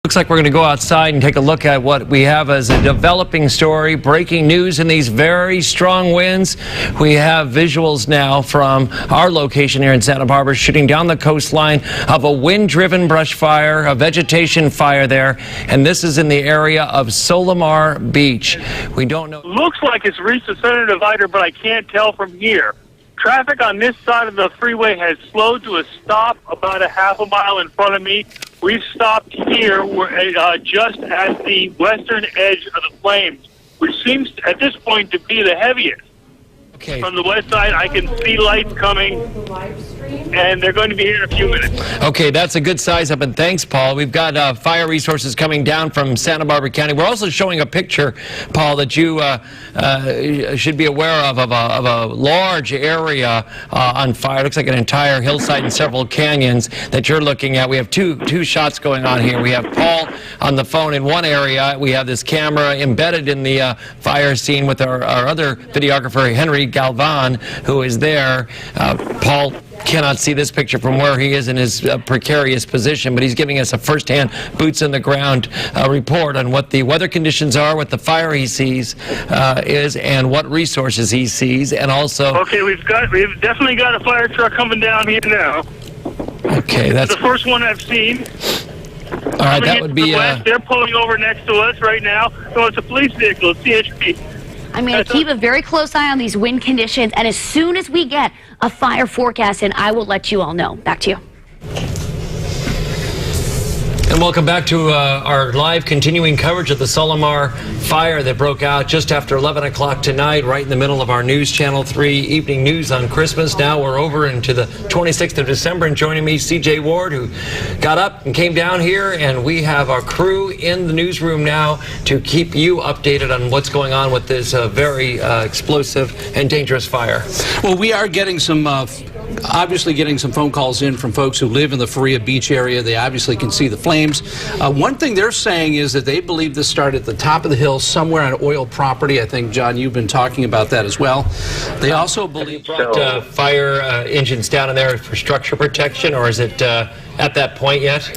Looks like we're going to go outside and take a look at what we have as a developing story, breaking news in these very strong winds. We have visuals now from our location here in Santa Barbara, shooting down the coastline of a wind-driven brush fire, a vegetation fire there, and this is in the area of Solimar Beach. We don't know. Looks like it's reached the center divider, but I can't tell from here. Traffic on this side of the freeway has slowed to a stop about a half a mile in front of me. We've stopped here. We're just at the western edge of the flames, which seems at this point to be the heaviest. Okay. From the west side, I can see lights coming, and they're going to be here in a few minutes. Okay, that's a good size up, and thanks, Paul. We've got fire resources coming down from Santa Barbara County. We're also showing a picture, Paul, that you should be aware of a large area on fire. It looks like an entire hillside and several canyons that you're looking at. We have two shots going on here. We have Paul on the phone in one area. We have this camera embedded in the fire scene with our other videographer, Henry Goodvin, who is there. Paul cannot see this picture from where he is in his precarious position, but he's giving us a first-hand, boots-on-the-ground report on what the weather conditions are, what the fire he sees is, and what resources he sees, and also... Okay, we've definitely got a fire truck coming down here now. Okay, that's... the first one I've seen. All right, that would be... They're pulling over next to us right now. So it's a police vehicle, CHP. I'm going to keep a very close eye on these wind conditions, and as soon as we get a fire forecast in, I will let you all know. Back to you. And welcome back to our live continuing coverage of the Solimar Fire that broke out just after 11 o'clock tonight, right in the middle of our News Channel 3 evening news on Christmas. Now we're over into the 26th of December, and joining me, CJ Ward, who got up and came down here, and we have our crew in the newsroom now to keep you updated on what's going on with this very explosive and dangerous fire. Well, we are getting some, obviously getting some phone calls in from folks who live in the Faria Beach area. They obviously can see the flames. One thing they're saying is that they believe this started at the top of the hill somewhere on oil property. I think, John, you've been talking about that as well. They also believe... brought fire engines down in there for structure protection, or is it at that point yet?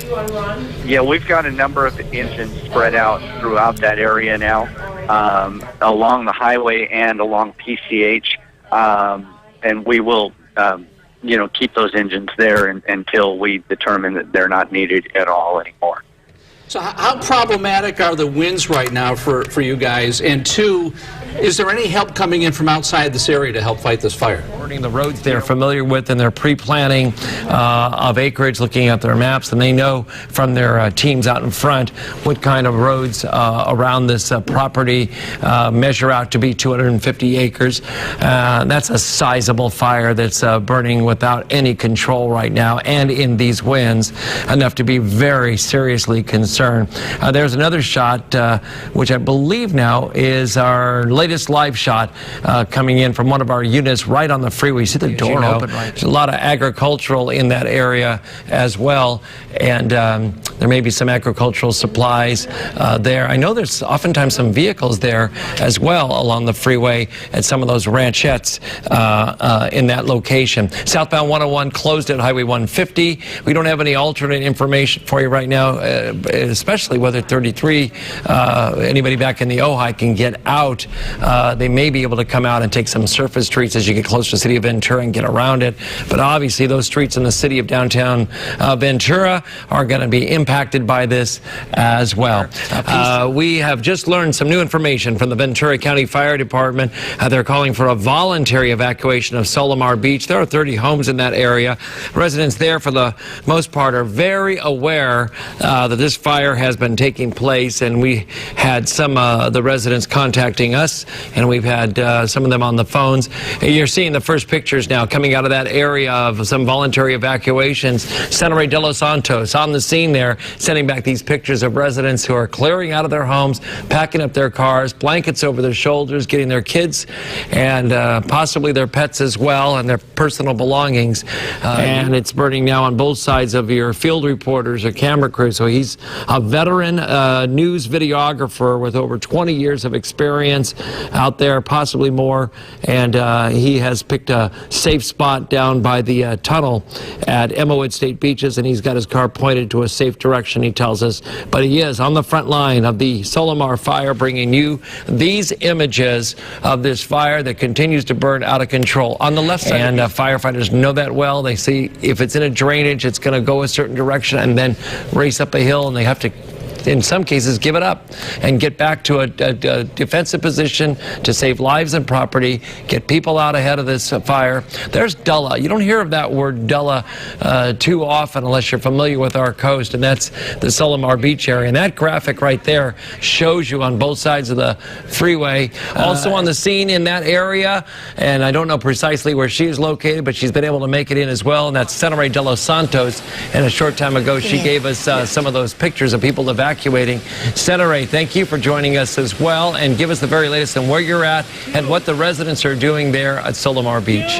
Yeah, we've got a number of engines spread out throughout that area now, along the highway and along PCH, and we will... keep those engines there until we determine that they're not needed at all anymore. So how problematic are the winds right now for you guys? And two, is there any help coming in from outside this area to help fight this fire? The roads they're familiar with, and they're pre-planning of acreage, looking at their maps, and they know from their teams out in front what kind of roads around this property measure out to be 250 acres. That's a sizable fire that's burning without any control right now, and in these winds, enough to be very seriously concerned. There's another shot, which I believe now is our latest live shot coming in from one of our units right on the freeway. You see the door open, right? There's a lot of agricultural in that area as well, and there may be some agricultural supplies there. I know there's oftentimes some vehicles there as well along the freeway at some of those ranchettes in that location. Southbound 101 closed at Highway 150. We don't have any alternate information for you right now, especially whether 33, anybody back in the Ojai can get out. They may be able to come out and take some surface streets as you get closer to the city of Ventura and get around it. But obviously those streets in the city of downtown Ventura are going to be impacted by this as well. We have just learned some new information from the Ventura County Fire Department. They're calling for a voluntary evacuation of Solimar Beach. There are 30 homes in that area. Residents there, for the most part, are very aware that this fire has been taking place, and we had some of the residents contacting us, and we've had some of them on the phones. You're seeing the first pictures now coming out of that area of some voluntary evacuations. Senator De Los Santos on the scene there, sending back these pictures of residents who are clearing out of their homes, packing up their cars, blankets over their shoulders, getting their kids and possibly their pets as well, and their personal belongings. And it's burning now on both sides of your field reporters or camera crew. So he's a veteran news videographer with over 20 years of experience out there, possibly more, and he has picked picked a safe spot down by the tunnel at Emmawood State Beaches, and he's got his car pointed to a safe direction, he tells us. But he is on the front line of the Solimar Fire, bringing you these images of this fire that continues to burn out of control on the left side. And firefighters know that well. They see if it's in a drainage, it's going to go a certain direction and then race up a hill, and they have to, in some cases, give it up and get back to a defensive position to save lives and property, get people out ahead of this fire. There's Dullah. You don't hear of that word Dullah too often unless you're familiar with our coast, and that's the Solimar Beach area. And that graphic right there shows you on both sides of the freeway. Also on the scene in that area, and I don't know precisely where she's located, but she's been able to make it in as well, and that's Senator de los Santos. And a short time ago, she gave us some of those pictures of people evacuating. Senator, thank you for joining us as well, and give us the very latest on where you're at and what the residents are doing there at Solimar Beach.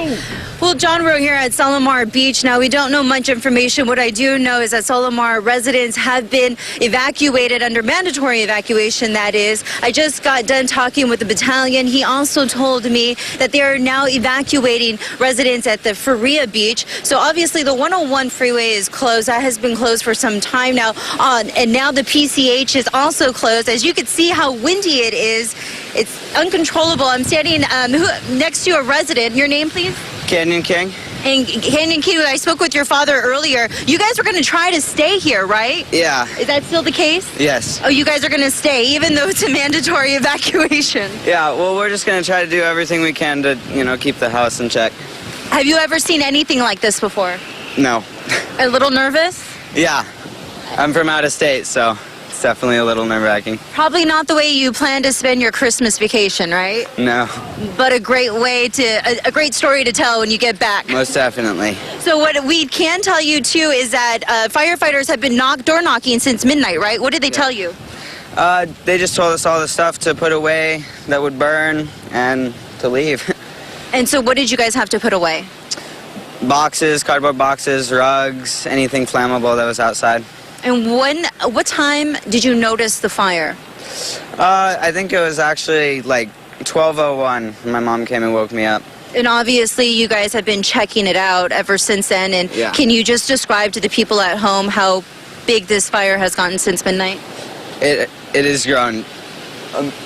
Well, John, we're here at Solimar Beach. Now, we don't know much information. What I do know is that Solimar residents have been evacuated under mandatory evacuation, that is. I just got done talking with the battalion. He also told me that they are now evacuating residents at the Faria Beach. So obviously the 101 freeway is closed. That has been closed for some time now. And now the PCH is also closed. As you can see how windy it is, it's uncontrollable. I'm standing next to a resident. Your name, please? Canyon King. And Canyon King, I spoke with your father earlier. You guys were going to try to stay here, right? Yeah. Is that still the case? Yes. Oh, you guys are going to stay, even though it's a mandatory evacuation? Yeah, well, we're just going to try to do everything we can to, keep the house in check. Have you ever seen anything like this before? No. A little nervous? Yeah. I'm from out of state, so it's definitely a little nerve-wracking. Probably not the way you plan to spend your Christmas vacation, right? No. But a great story to tell when you get back. Most definitely. So what we can tell you, too, is that firefighters have been door knocking since midnight, right? What did they tell you? They just told us all the stuff to put away that would burn and to leave. And so what did you guys have to put away? Boxes, cardboard boxes, rugs, anything flammable that was outside. And what time did you notice the fire? I think it was actually like 12:01. My mom came and woke me up. And obviously you guys have been checking it out ever since then. And yeah. Can you just describe to the people at home how big this fire has gotten since midnight? It has grown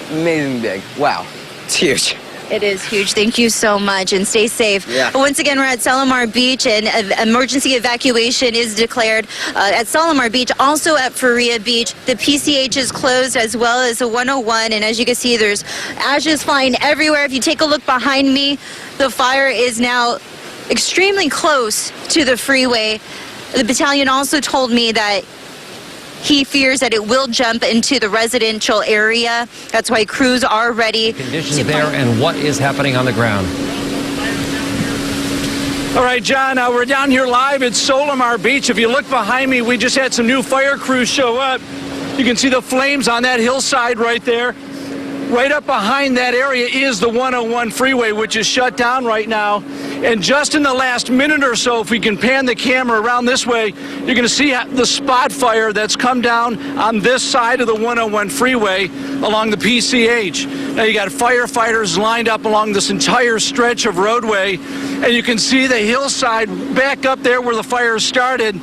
amazing big. Wow. It's huge. It is huge. Thank you so much, and stay safe. Yeah. Once again, we're at Solimar Beach, and emergency evacuation is declared at Solimar Beach, also at Faria Beach. The PCH is closed, as well as the 101, and as you can see, there's ashes flying everywhere. If you take a look behind me, the fire is now extremely close to the freeway. The battalion also told me that he fears that it will jump into the residential area. That's why crews are ready. Conditions there and what is happening on the ground. All right, John, we're down here live at Solimar Beach. If you look behind me, we just had some new fire crews show up. You can see the flames on that hillside right there. Right up behind that area is the 101 freeway, which is shut down right now. And just in the last minute or so, if we can pan the camera around this way, you're going to see the spot fire that's come down on this side of the 101 freeway along the PCH. Now you got firefighters lined up along this entire stretch of roadway, and you can see the hillside back up there where the fire started.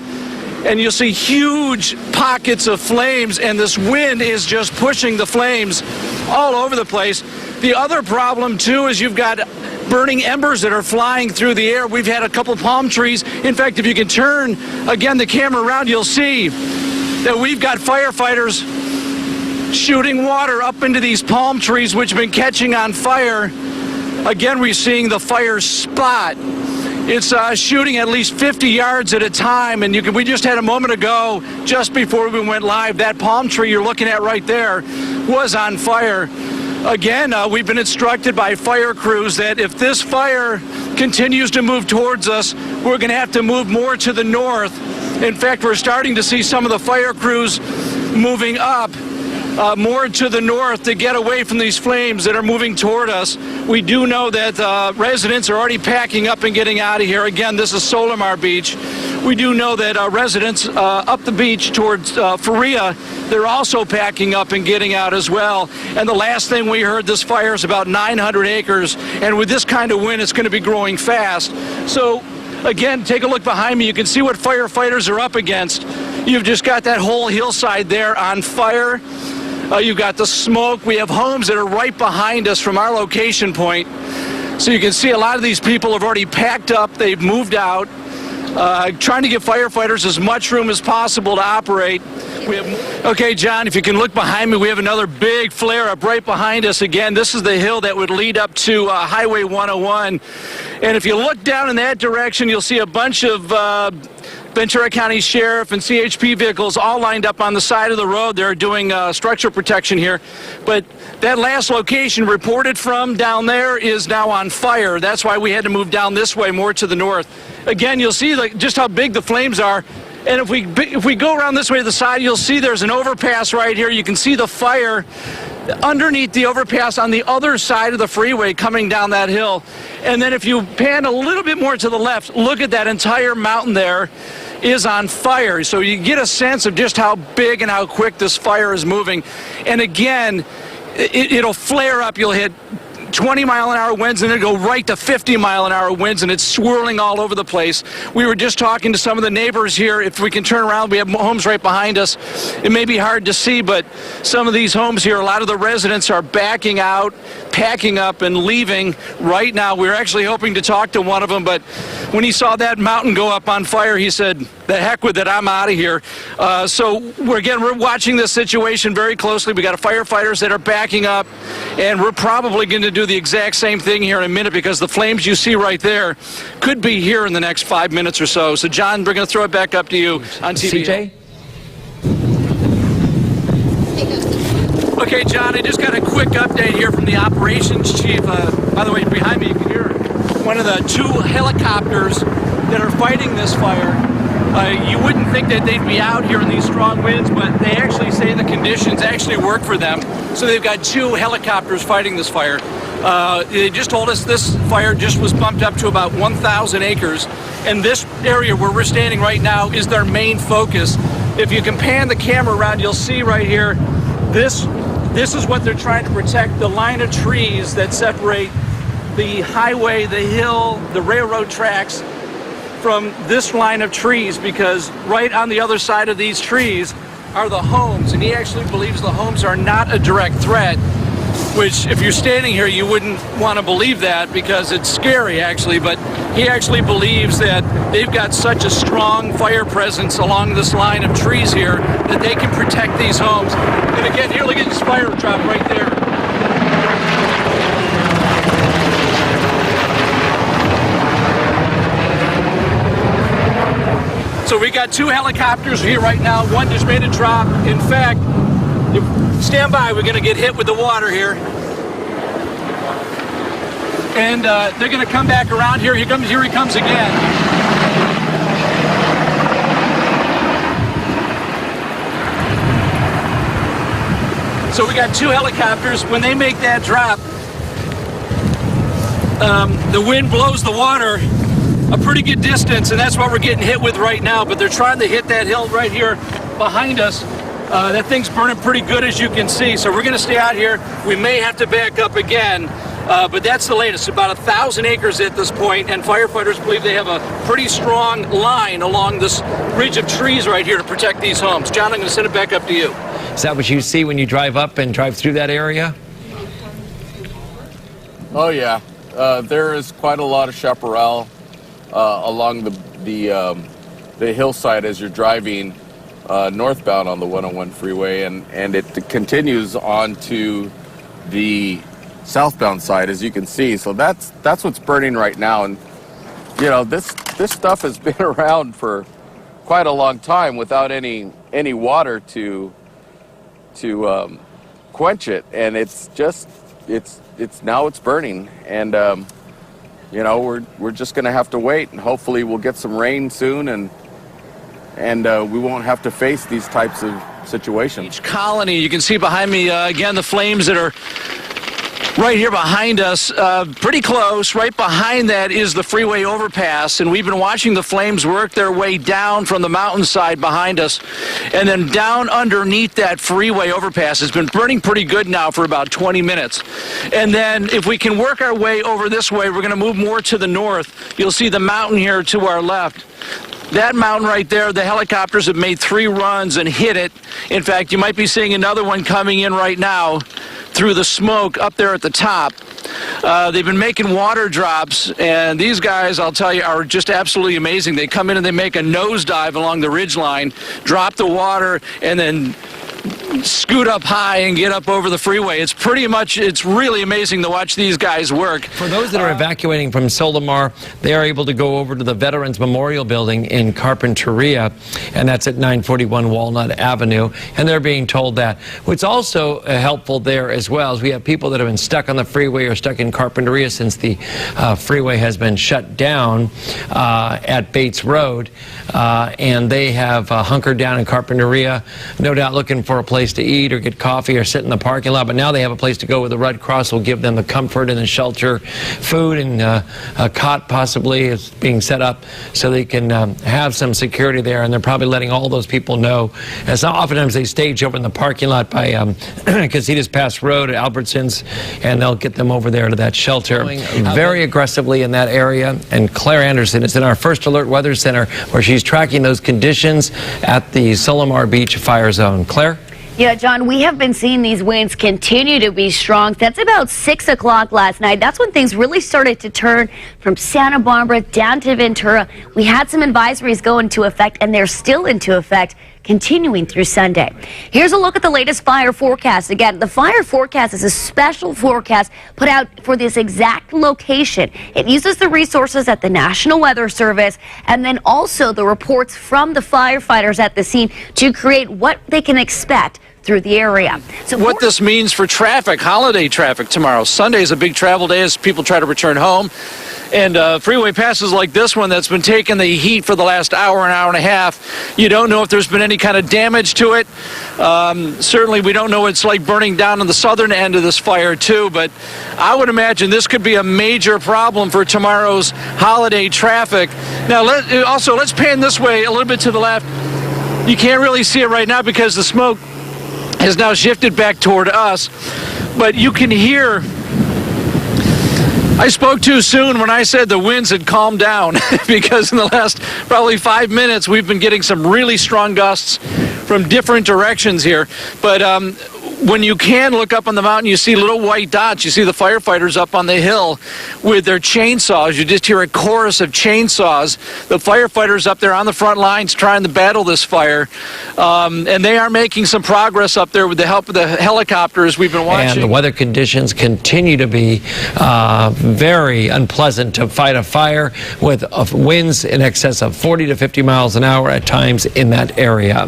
And you'll see huge pockets of flames, and this wind is just pushing the flames all over the place. The other problem, too, is you've got burning embers that are flying through the air. We've had a couple palm trees. In fact, if you can turn, again, the camera around, you'll see that we've got firefighters shooting water up into these palm trees, which have been catching on fire. Again, we're seeing the fire spot. It's shooting at least 50 yards at a time, and we just had a moment ago, just before we went live, that palm tree you're looking at right there was on fire. Again, we've been instructed by fire crews that if this fire continues to move towards us, we're going to have to move more to the north. In fact, we're starting to see some of the fire crews moving up more to the north to get away from these flames that are moving toward us. We do know that residents are already packing up and getting out of here. Again, this is Solimar Beach. we do know that residents up the beach towards Faria, they're also packing up and getting out as well. And the last thing we heard, this fire is about 900 acres, and with this kind of wind, it's going to be growing fast. So again, take a look behind me. You can see what firefighters are up against. You've just got that whole hillside there on fire. You've got the smoke. We have homes that are right behind us from our location point. So you can see a lot of these people have already packed up. They've moved out, trying to give firefighters as much room as possible to operate. Okay, John, if you can look behind me, we have another big flare up right behind us. Again, this is the hill that would lead up to Highway 101. And if you look down in that direction, you'll see a bunch of Ventura County Sheriff and CHP vehicles all lined up on the side of the road. They're doing structure protection here. But that last location reported from down there is now on fire. That's why we had to move down this way, more to the north. Again, you'll see just how big the flames are. And if we go around this way to the side, you'll see there's an overpass right here. You can see the fire underneath the overpass on the other side of the freeway coming down that hill. And then if you pan a little bit more to the left, look at that entire mountain there is on fire. So you get a sense of just how big and how quick this fire is moving. And again, it'll flare up. You'll hit 20-mile-an-hour winds, and it'll go right to 50-mile-an-hour winds, and it's swirling all over the place. We were just talking to some of the neighbors here. If we can turn around, we have homes right behind us. It may be hard to see, but some of these homes here, a lot of the residents are backing out, packing up, and leaving right now. We were actually hoping to talk to one of them, but when he saw that mountain go up on fire, he said, the heck with it, I'm out of here. So we're watching this situation very closely. We got firefighters that are backing up, and we're probably going to do the exact same thing here in a minute, because the flames you see right there could be here in the next 5 minutes or so. So, John, we're going to throw it back up to you on TV. CJ? Okay, John, I just got a quick update here from the operations chief. By the way, behind me, you can hear one of the 2 helicopters that are fighting this fire. You wouldn't think that they'd be out here in these strong winds, but they actually say the conditions actually work for them. So they've got 2 helicopters fighting this fire. They just told us this fire just was bumped up to about 1,000 acres. And this area where we're standing right now is their main focus. If you can pan the camera around, you'll see right here, this is what they're trying to protect, the line of trees that separate the highway, the hill, the railroad tracks from this line of trees, because right on the other side of these trees are the homes, and he actually believes the homes are not a direct threat, which if you're standing here you wouldn't want to believe that, because it's scary actually, but he actually believes that they've got such a strong fire presence along this line of trees here that they can protect these homes. And again, here, look at this fire drop right there. So we got 2 helicopters here right now. One just made a drop. In fact, stand by, we're going to get hit with the water here. And they're going to come back around here. Here he comes again. So we got 2 helicopters. When they make that drop, the wind blows the water a pretty good distance, and that's what we're getting hit with right now. But they're trying to hit that hill right here behind us. That thing's burning pretty good, as you can see. So we're going to stay out here. We may have to back up again, but that's the latest. About 1,000 acres at this point, and firefighters believe they have a pretty strong line along this ridge of trees right here to protect these homes. John, I'm going to send it back up to you. Is that what you see when you drive up and drive through that area? Oh yeah, there is quite a lot of chaparral along the hillside as you're driving northbound on the 101 freeway, and it continues on to the southbound side, as you can see. So that's what's burning right now. And you know, this stuff has been around for quite a long time without any water to quench it, and it's now burning. And you know, we're just going to have to wait, and hopefully we'll get some rain soon, and we won't have to face these types of situations. Each colony, you can see behind me again the flames that are right here behind us, pretty close. Right behind that is the freeway overpass, and we've been watching the flames work their way down from the mountainside behind us, and then down underneath that freeway overpass. It's been burning pretty good now for about 20 minutes. And then if we can work our way over this way, we're going to move more to the north. You'll see the mountain here to our left. That mountain right there, the helicopters have made 3 runs and hit it. In fact, you might be seeing another one coming in right now through the smoke up there at the top. They've been making water drops, and these guys, I'll tell you, are just absolutely amazing. They come in and they make a nosedive along the ridge line, drop the water, and then scoot up high and get up over the freeway. It's really amazing to watch these guys work. For those that are evacuating from Solimar, they are able to go over to the Veterans Memorial Building in Carpinteria, and that's at 941 Walnut Avenue, and they're being told that. What's also helpful there as well is we have people that have been stuck on the freeway or stuck in Carpinteria since the freeway has been shut down at Bates Road, and they have hunkered down in Carpinteria, no doubt looking for a place to eat or get coffee or sit in the parking lot, but now they have a place to go where the Red Cross will give them the comfort and the shelter, food, and a cot possibly is being set up so they can have some security there, and they're probably letting all those people know. As oftentimes they stage over in the parking lot by Casitas Pass Road at Albertsons, and they'll get them over there to that shelter very aggressively in that area. And Claire Anderson is in our First Alert Weather Center where she's tracking those conditions at the Solimar Beach fire zone. Claire? Yeah, John, we have been seeing these winds continue to be strong. That's about 6 o'clock last night. That's when things really started to turn from Santa Barbara down to Ventura. We had some advisories go into effect, and they're still into effect, continuing through Sunday. Here's a look at the latest fire forecast. Again, the fire forecast is a special forecast put out for this exact location. It uses the resources at the National Weather Service and then also the reports from the firefighters at the scene to create what they can expect through the area. So what this means for traffic, holiday traffic tomorrow. Sunday is a big travel day as people try to return home. And freeway passes like this one that's been taking the heat for the last hour and a half, you don't know if there's been any kind of damage to it. Certainly we don't know what it's like burning down on the southern end of this fire too, but I would imagine this could be a major problem for tomorrow's holiday traffic. Now let's pan this way a little bit to the left. You can't really see it right now because the smoke has now shifted back toward us, but you can hear. I spoke too soon when I said the winds had calmed down because in the last probably 5 minutes we've been getting some really strong gusts from different directions here. But when you can look up on the mountain, you see little white dots. You see the firefighters up on the hill with their chainsaws. You just hear a chorus of chainsaws. The firefighters up there on the front lines trying to battle this fire. And they are making some progress up there with the help of the helicopters we've been watching. And the weather conditions continue to be very unpleasant to fight a fire with winds in excess of 40 to 50 miles an hour at times in that area.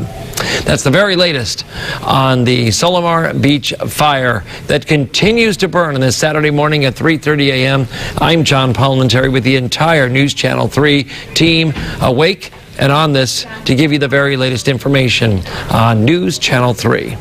That's the very latest on the Solimar Beach fire that continues to burn on this Saturday morning at 3:30 a.m. I'm John Parliamentary with the entire News Channel 3 team awake and on this to give you the very latest information on News Channel 3.